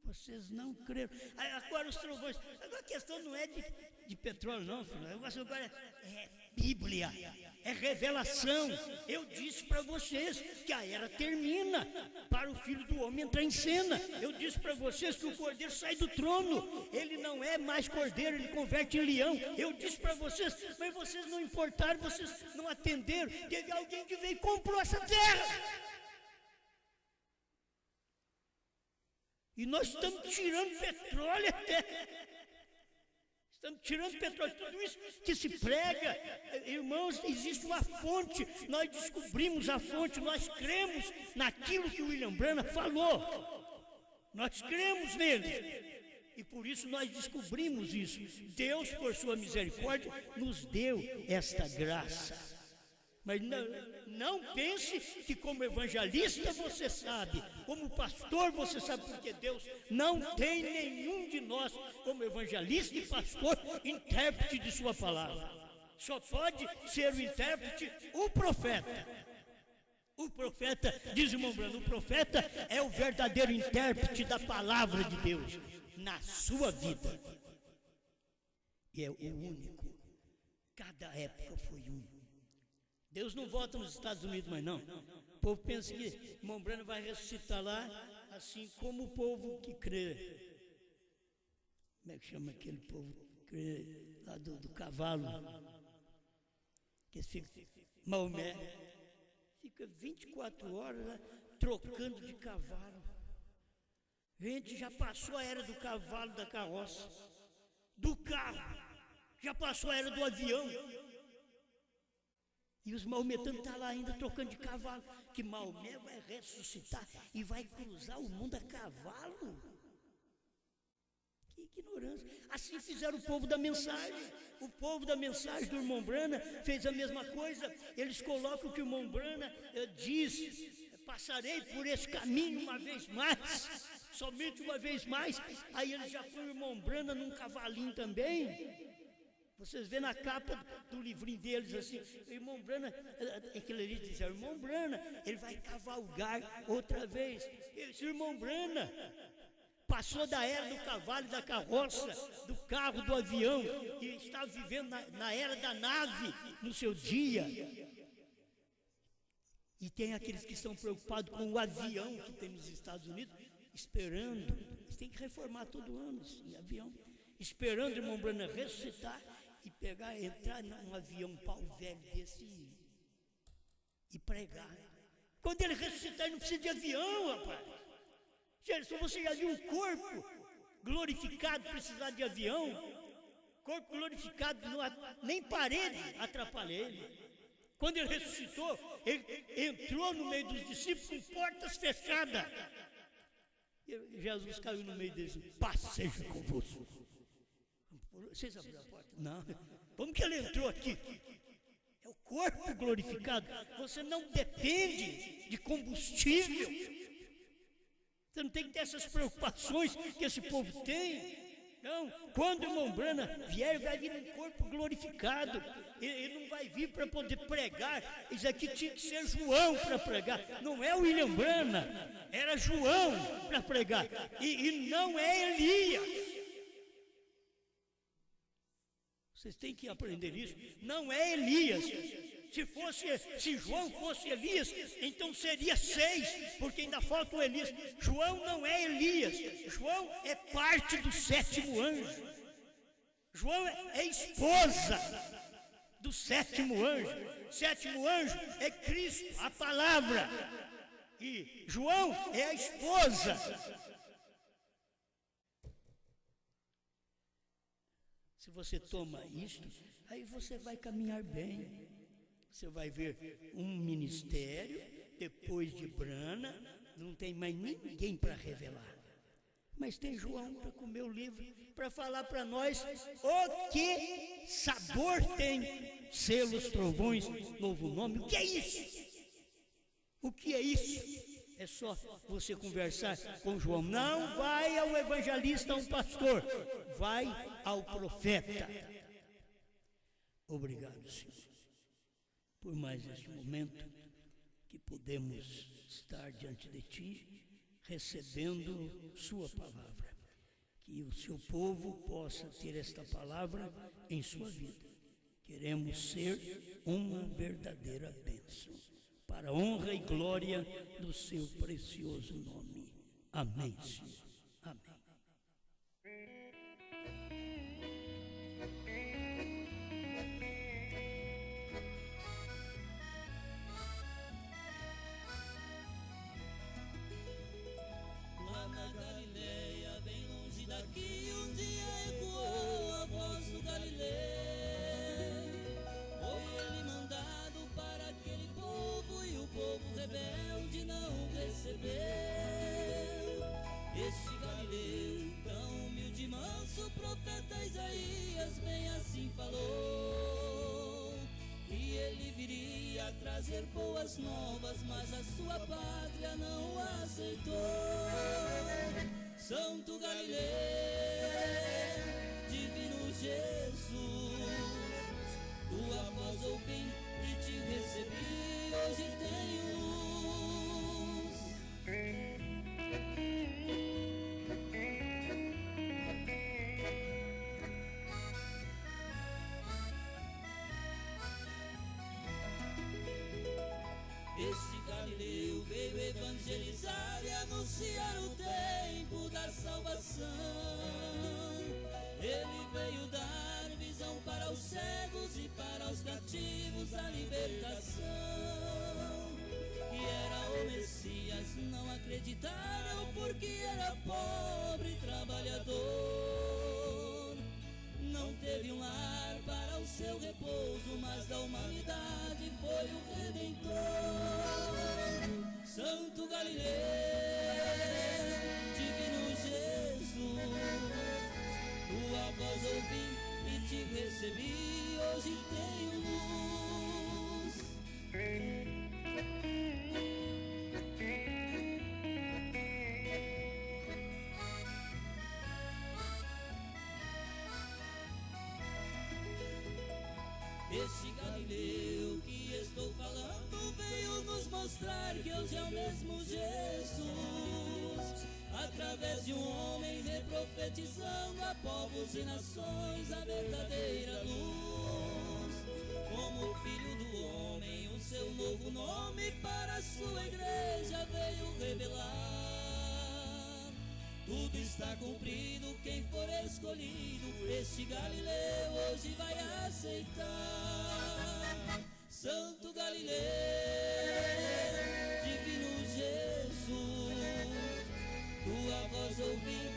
Vocês não creram. Agora os trovões. Agora a questão não é de petróleo, não, filho. O negócio agora é Bíblia, é revelação. Eu disse para vocês que a era termina para o Filho do Homem entrar em cena. Eu disse para vocês que o cordeiro sai do trono. Ele não é mais cordeiro, ele converte em leão. Eu disse para vocês, mas vocês não importaram, vocês não atenderam. Teve alguém que veio e comprou essa terra. E nós estamos tirando petróleo até. Estamos tirando petróleo. Tudo isso que se prega, irmãos, existe uma fonte. Nós descobrimos a fonte, nós cremos naquilo que o William Brana falou. Nós cremos nele. E por isso nós descobrimos isso. Deus, por sua misericórdia, nos deu esta graça. Mas não pense que como evangelista você sabe, como pastor você sabe, porque Deus não tem nenhum de nós como evangelista e pastor, intérprete de sua palavra. Só pode ser o intérprete o profeta. O profeta, diz o irmão Brano, o profeta é o verdadeiro intérprete da palavra de Deus na sua vida. E é o único. Cada época foi um. Deus não volta nos Estados Unidos mais não. O povo pensa que irmão Brano vai ressuscitar lá, assim como o povo que crê. Como é que chama aquele povo que crê lá do cavalo? Que fica, Maomé, fica 24 horas lá, trocando de cavalo. Gente, já passou a era do cavalo, da carroça, do carro, já passou a era do avião. E os maometanos estão lá ainda trocando de cavalo, que Maomé vai ressuscitar e vai cruzar o mundo a cavalo. Que ignorância. Assim fizeram o povo da mensagem. O povo da mensagem do irmão Brana fez a mesma coisa. Eles colocam o que o irmão Brana diz: passarei por esse caminho uma vez mais, somente uma vez mais. Aí eles já põem o irmão Brana num cavalinho também. Vocês vêem na capa do livrinho deles assim, o irmão Brana, aquele ali diz, o irmão Brana, ele vai cavalgar outra vez. Esse irmão Brana passou da era do cavalo e da carroça, do carro, do avião, e está vivendo na era da nave no seu dia. E tem aqueles que estão preocupados com o avião que tem nos Estados Unidos, esperando, eles têm que reformar todo ano esse avião, esperando o irmão Brana ressuscitar e entrar num avião pau velho desse e pregar. Quando ele ressuscitar, ele não precisa de avião, rapaz. Se você já viu um corpo glorificado precisar de avião, corpo glorificado, nem parede atrapalha ele. Quando ele ressuscitou, ele entrou no meio dos discípulos com portas fechadas. E Jesus caiu no meio deles, paz seja convosco. Vocês abriram a porta? Não. Como que ele entrou aqui? É o corpo glorificado. Você não depende de combustível. Você não tem que ter essas preocupações que esse povo tem. Não, quando o irmão Brana vier, vai vir um corpo glorificado. Ele não vai vir para poder pregar. Isso aqui tinha que ser João para pregar. Não é o William Brana, era João para pregar. E não é Elias. Vocês têm que aprender isso. Não é Elias. Se João fosse Elias, então seria 6, porque ainda falta o Elias. João não é Elias, João é parte do 7º anjo. João é esposa do 7º anjo. 7º anjo é Cristo, a palavra. E João é a esposa. Se você toma isto, aí você vai caminhar bem. Você vai ver um ministério, depois de Brana, não tem mais ninguém para revelar. Mas tem João para comer o livro, para falar para nós o que sabor tem selos, trovões, novo nome. O que é isso? O que é isso? É só você conversar com João. Não vai ao evangelista, a um pastor. Vai ao profeta. Obrigado, Senhor, por mais este momento que podemos estar diante de Ti, recebendo Sua palavra. Que o Seu povo possa ter esta palavra em sua vida. Queremos ser uma verdadeira bênção, para a honra e glória do Seu precioso nome. Amém, Senhor. Amém. Lá na Galileia, bem longe daqui, um dia ecoou a voz do Galileu. Foi ele mandado para aquele povo e o povo rebelde não recebeu. Este Galileu, tão humilde e manso, o profeta Isaías bem assim falou. Que ele viria trazer boas novas, mas a sua pátria não aceitou. Santo Galileu, divino Jesus, tua voz ouvi e te recebi, hoje tenho luz. Este Galileu veio evangelizar e anunciar o tempo da salvação. Ele veio dar visão para os cegos e para os cativos a libertação. Que era o Messias, não acreditaram porque era pobre e trabalhador. Não teve um lar para o seu repouso, mas da humanidade foi o Redentor. Santo Galileu, divino Jesus, tua voz ouvi e te recebi, hoje tenho luz. Este Galileu que estou falando veio nos mostrar que hoje é o mesmo Jesus. Através de um homem reprofetizando a povos e nações a verdadeira luz. Como filho do homem, o seu novo nome para a sua igreja veio revelar. Tudo está cumprido, quem for escolhido, este Galileu hoje vai aceitar. Santo Galileu, divino Jesus, tua voz ouvi